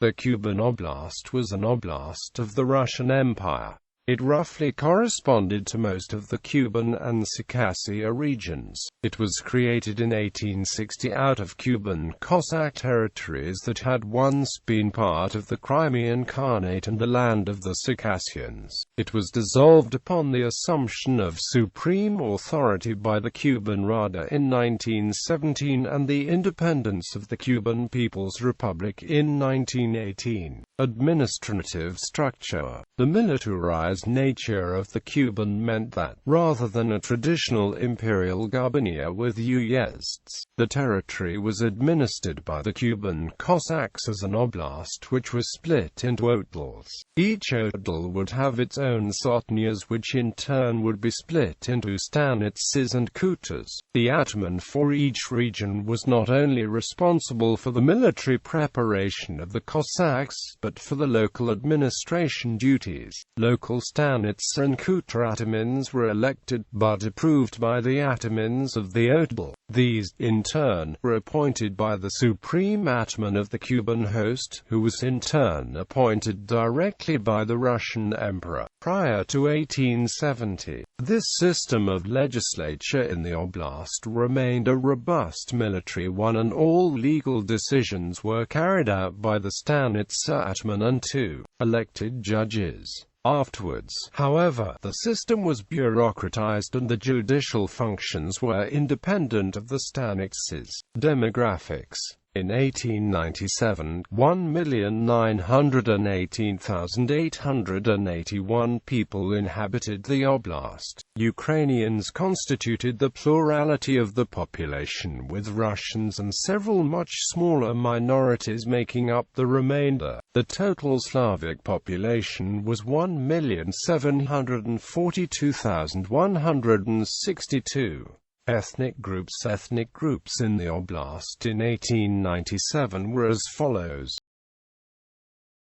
The Kuban Oblast was an oblast of the Russian Empire. It roughly corresponded to most of the Kuban and Circassia regions. It was created in 1860 out of Kuban Cossack territories that had once been part of the Crimean Khanate and the land of the Circassians. It was dissolved upon the assumption of supreme authority by the Kuban Rada in 1917 and the independence of the Cuban People's Republic in 1918. Administrative structure. The militarized nature of the Kuban meant that, rather than a traditional imperial gubernia with uyezds, the territory was administered by the Kuban Cossacks as an oblast which was split into odels. Each odel would have its own sotnias which in turn would be split into stanitses and kutas. The ataman for each region was not only responsible for the military preparation of the Cossacks, but for the local administration duties. Local stanitsa and kuta atamans were elected, but approved by the atamans of the odel. These, in turn, were appointed by the supreme ataman of the Cuban host, who was in turn appointed directly by the Russian emperor. Prior to 1870, this system of legislature in the oblast remained a robust military one, and all legal decisions were carried out by the stanitsa ataman and two elected judges. Afterwards, however, the system was bureaucratized and the judicial functions were independent of the stanitsas. Demographics. In 1897, 1,918,881 people inhabited the oblast. Ukrainians constituted the plurality of the population, with Russians and several much smaller minorities making up the remainder. The total Slavic population was 1,742,162. Ethnic groups in the oblast in 1897 were as follows.